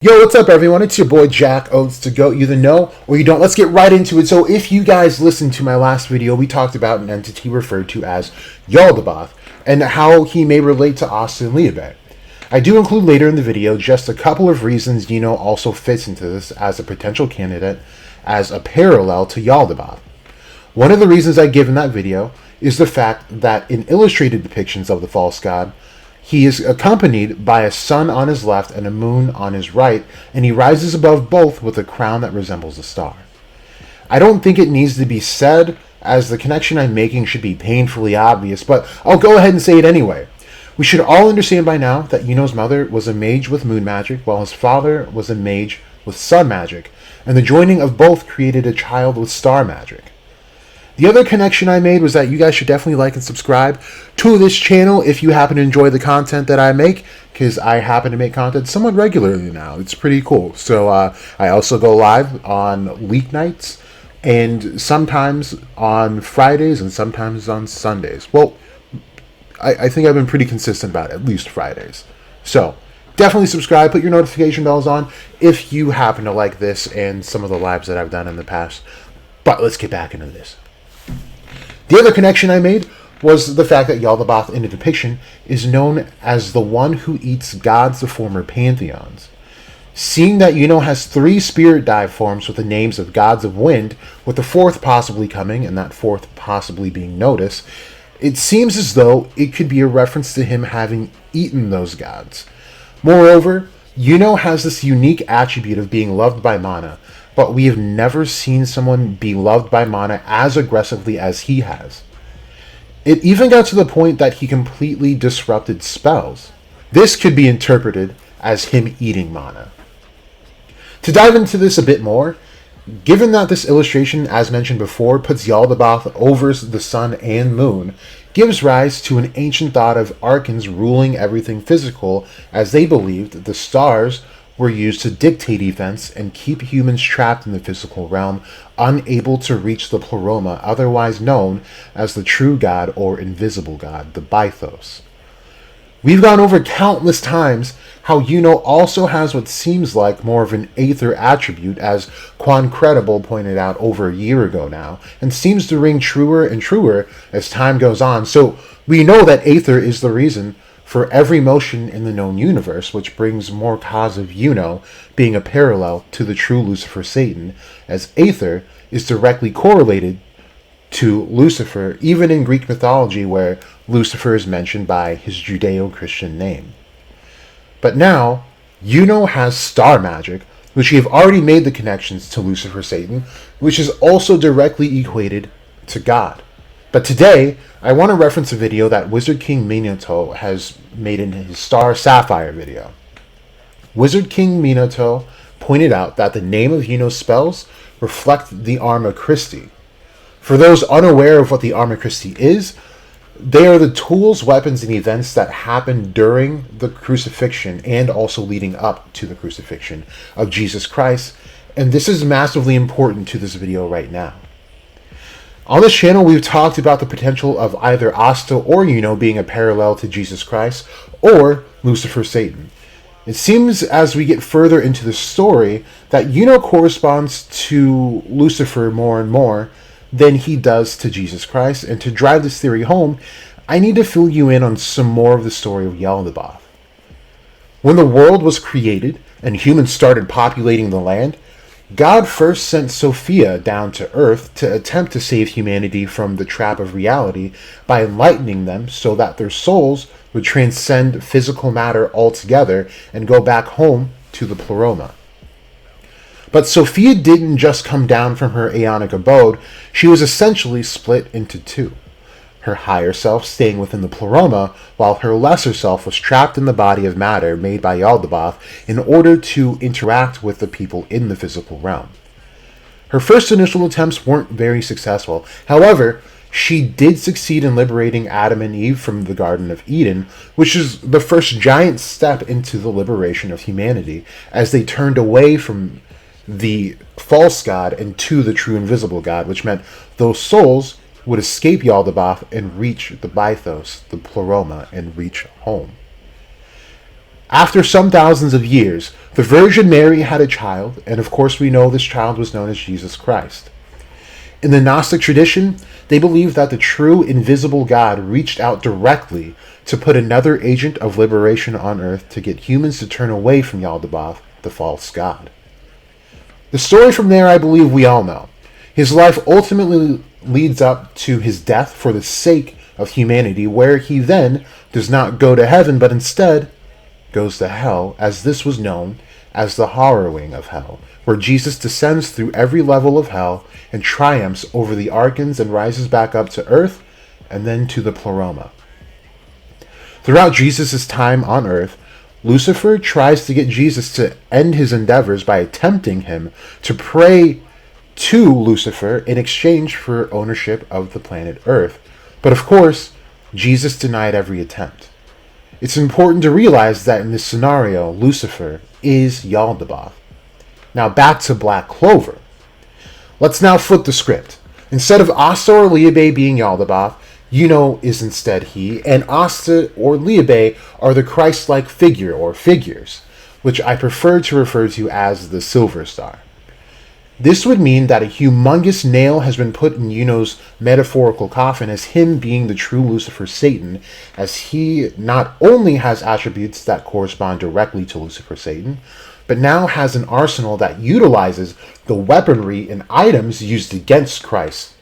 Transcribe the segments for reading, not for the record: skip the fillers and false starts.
Yo, what's up, everyone? It's your boy Jack Oates to Goat. You either know or you don't. Let's get right into it. So, if you guys listened to my last video, we talked about an entity referred to as Yaldabaoth and how he may relate to Asta and Liabe. I do include later in the video just a couple of reasons Yno also fits into this as a potential candidate as a parallel to Yaldabaoth. One of the reasons I give in that video is the fact that in illustrated depictions of the false god, he is accompanied by a sun on his left and a moon on his right, and he rises above both with a crown that resembles a star. I don't think it needs to be said, as the connection I'm making should be painfully obvious, but I'll go ahead and say it anyway. We should all understand by now that Yno's mother was a mage with moon magic, while his father was a mage with sun magic, and the joining of both created a child with star magic. The other connection I made was that you guys should definitely like and subscribe to this channel if you happen to enjoy the content that I make, because I happen to make content somewhat regularly now. It's pretty cool. So I also go live on weeknights and sometimes on Fridays and sometimes on Sundays. Well, I think I've been pretty consistent about at least Fridays. So definitely subscribe, put your notification bells on if you happen to like this and some of the lives that I've done in the past. But let's get back into this. The other connection I made was the fact that Yaldabaoth in the depiction is known as the one who eats gods of former pantheons. Seeing that Yno has 3 spirit dive forms with the names of gods of wind, with the 4th possibly coming and that 4th possibly being Notus, it seems as though it could be a reference to him having eaten those gods. Moreover, Yno has this unique attribute of being loved by Mana, but we have never seen someone be loved by Mana as aggressively as he has. It even got to the point that he completely disrupted spells. This could be interpreted as him eating Mana. To dive into this a bit more, given that this illustration, as mentioned before, puts Yaldabaoth over the sun and moon, gives rise to an ancient thought of archons ruling everything physical, as they believed the stars were used to dictate events and keep humans trapped in the physical realm, unable to reach the Pleroma, otherwise known as the true god or invisible god, the Bythos. We've gone over countless times how Yno also has what seems like more of an Aether attribute, as Quan Credible pointed out over a year ago now, and seems to ring truer and truer as time goes on. So we know that Aether is the reason for every motion in the known universe, which brings more cause of Yno being a parallel to the true Lucifer Satan, as Aether is directly correlated to Lucifer, even in Greek mythology where Lucifer is mentioned by his Judeo-Christian name. But now, Yno has star magic, which we have already made the connections to Lucifer Satan, which is also directly equated to God. But today, I want to reference a video that Wizard King Minato has made in his Star Sapphire video. Wizard King Minato pointed out that the name of Yno's spells reflect the Arma Christi. For those unaware of what the Arma Christi is, they are the tools, weapons, and events that happen during the crucifixion and also leading up to the crucifixion of Jesus Christ, and this is massively important to this video right now. On this channel, we've talked about the potential of either Asta or Yno being a parallel to Jesus Christ or Lucifer Satan. It seems as we get further into the story that Yno corresponds to Lucifer more and more than he does to Jesus Christ, and to drive this theory home, I need to fill you in on some more of the story of Yaldabaoth. When the world was created and humans started populating the land, God first sent Sophia down to Earth to attempt to save humanity from the trap of reality by enlightening them so that their souls would transcend physical matter altogether and go back home to the Pleroma. But Sophia didn't just come down from her aeonic abode, she was essentially split into 2. Her higher self staying within the Pleroma, while her lesser self was trapped in the body of matter made by Yaldabaoth in order to interact with the people in the physical realm. Her first initial attempts weren't very successful. However, she did succeed in liberating Adam and Eve from the Garden of Eden, which is the first giant step into the liberation of humanity, as they turned away from the false god and to the true invisible god, which meant those souls would escape Yaldabaoth and reach the Bythos, the Pleroma, and reach home. After some thousands of years, the Virgin Mary had a child, and of course we know this child was known as Jesus Christ. In the Gnostic tradition, they believed that the true invisible God reached out directly to put another agent of liberation on earth to get humans to turn away from Yaldabaoth, the false god. The story from there I believe we all know. His life ultimately leads up to his death for the sake of humanity, where he then does not go to heaven but instead goes to hell, as this was known as the harrowing of hell, where Jesus descends through every level of hell and triumphs over the archons and rises back up to earth and then to the pleroma. Throughout Jesus' time on earth, Lucifer tries to get Jesus to end his endeavors by tempting him to pray to Lucifer in exchange for ownership of the planet Earth. But of course, Jesus denied every attempt. It's important to realize that in this scenario, Lucifer is Yaldabaoth. Now back to Black Clover. Let's now flip the script. Instead of Asta or Liebe being Yaldabaoth, Yuno is instead he, and Asta or Liebe are the Christ-like figure or figures, which I prefer to refer to as the Silver Star. This would mean that a humongous nail has been put in Yuno's metaphorical coffin as him being the true Lucifer Satan, as he not only has attributes that correspond directly to Lucifer Satan, but now has an arsenal that utilizes the weaponry and items used against Christ.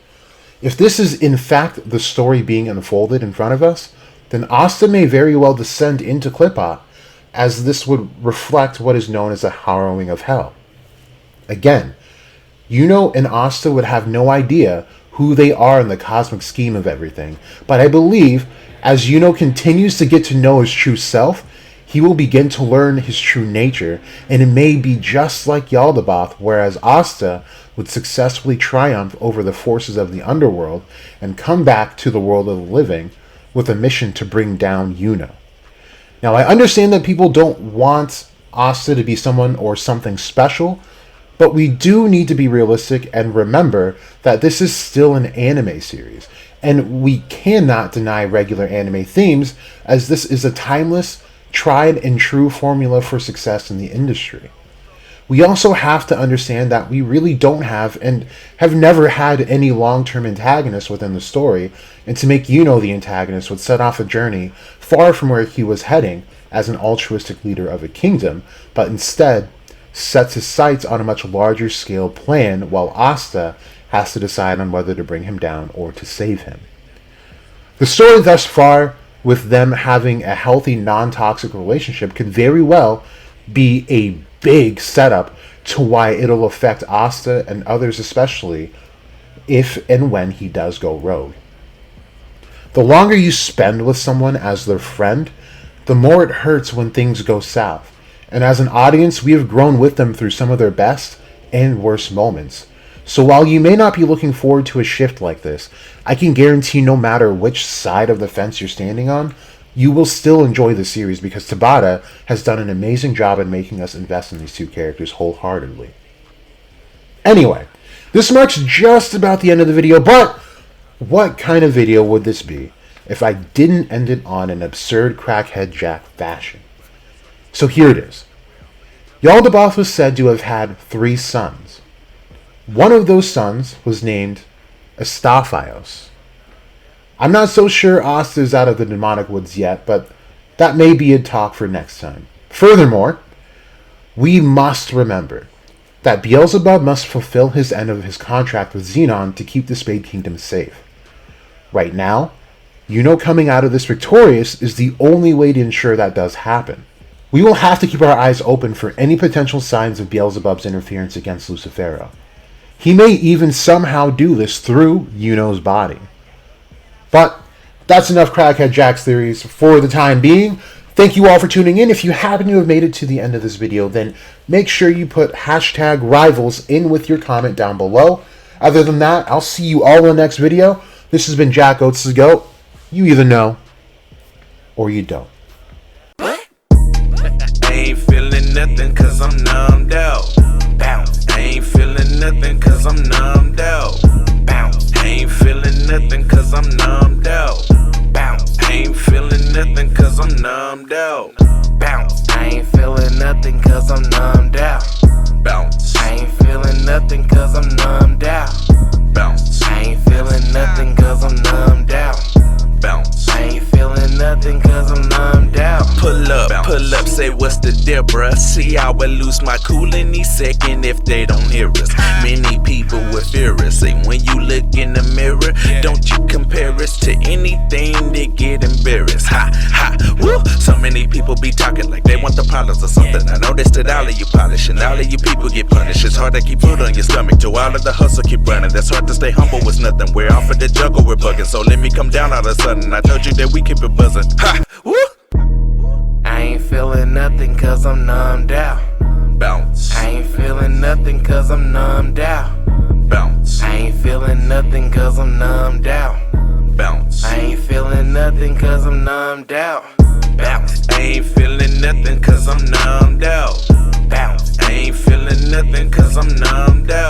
If this is in fact the story being unfolded in front of us, then Asta may very well descend into Qliphoth, as this would reflect what is known as a harrowing of hell. Again, Yuno and Asta would have no idea who they are in the cosmic scheme of everything, but I believe as Yuno continues to get to know his true self, he will begin to learn his true nature, and it may be just like Yaldabaoth, whereas Asta would successfully triumph over the forces of the underworld and come back to the world of the living with a mission to bring down Yuno. Now, I understand that people don't want Asta to be someone or something special, but we do need to be realistic and remember that this is still an anime series, and we cannot deny regular anime themes, as this is a timeless, tried and true formula for success in the industry. We also have to understand that we really don't have and have never had any long-term antagonists within the story, and to make Yuno the antagonist would set off a journey far from where he was heading as an altruistic leader of a kingdom, but instead sets his sights on a much larger scale plan, while Asta has to decide on whether to bring him down or to save him. The story thus far, with them having a healthy, non-toxic relationship, could very well be a big setup to why it'll affect Asta and others, especially if and when he does go rogue. The longer you spend with someone as their friend, the more it hurts when things go south. And as an audience, we have grown with them through some of their best and worst moments. So while you may not be looking forward to a shift like this, I can guarantee no matter which side of the fence you're standing on, you will still enjoy the series, because Tabata has done an amazing job in making us invest in these two characters wholeheartedly. Anyway, this marks just about the end of the video, but what kind of video would this be if I didn't end it on an absurd crackhead Jack fashion? So here it is. Yaldabaoth was said to have had 3 sons. One of those sons was named Astaphios. I'm not so sure Asta is out of the demonic woods yet, but that may be a talk for next time. Furthermore, we must remember that Beelzebub must fulfill his end of his contract with Xenon to keep the Spade Kingdom safe. Right now, Yuno coming out of this victorious is the only way to ensure that does happen. We will have to keep our eyes open for any potential signs of Beelzebub's interference against Lucifero. He may even somehow do this through Yuno's body. But that's enough Crackhead Jack's theories for the time being. Thank you all for tuning in. If you happen to have made it to the end of this video, then make sure you put #rivals in with your comment down below. Other than that, I'll see you all in the next video. This has been Jack Oates the GOAT. You either know or you don't. Ain't feeling nothing cause I'm numbed out. Bounce. I ain't feeling nothing cause I'm numbed out. Bounce. I ain't feeling nothing cause I'm numbed out. Bounce. I ain't feeling nothing cause I'm numbed out. Bounce. I would lose my cool any second if they don't hear us. Many people would fear us. Say when you look in the mirror, don't you compare us to anything that get embarrassed. Ha, ha, woo. So many people be talking like they want the problems or something. I noticed that all of you polish and all of you people get punished. It's hard to keep food on your stomach. To all of the hustle keep running. That's hard to stay humble with nothing. We're off of the jungle, we're bugging. So let me come down all of a sudden. I told you that we keep it buzzing. Ha, woo. I ain't feeling nothing cause I'm numbed out. Bounce. I ain't feeling nothing cause I'm numbed out. Bounce. I ain't feeling nothing cause I'm numbed out. Bounce. I ain't feeling nothing cause I'm numbed out. Bounce. I ain't feeling nothing cause I'm numbed out. Bounce. I ain't feeling nothing cause I'm numbed out.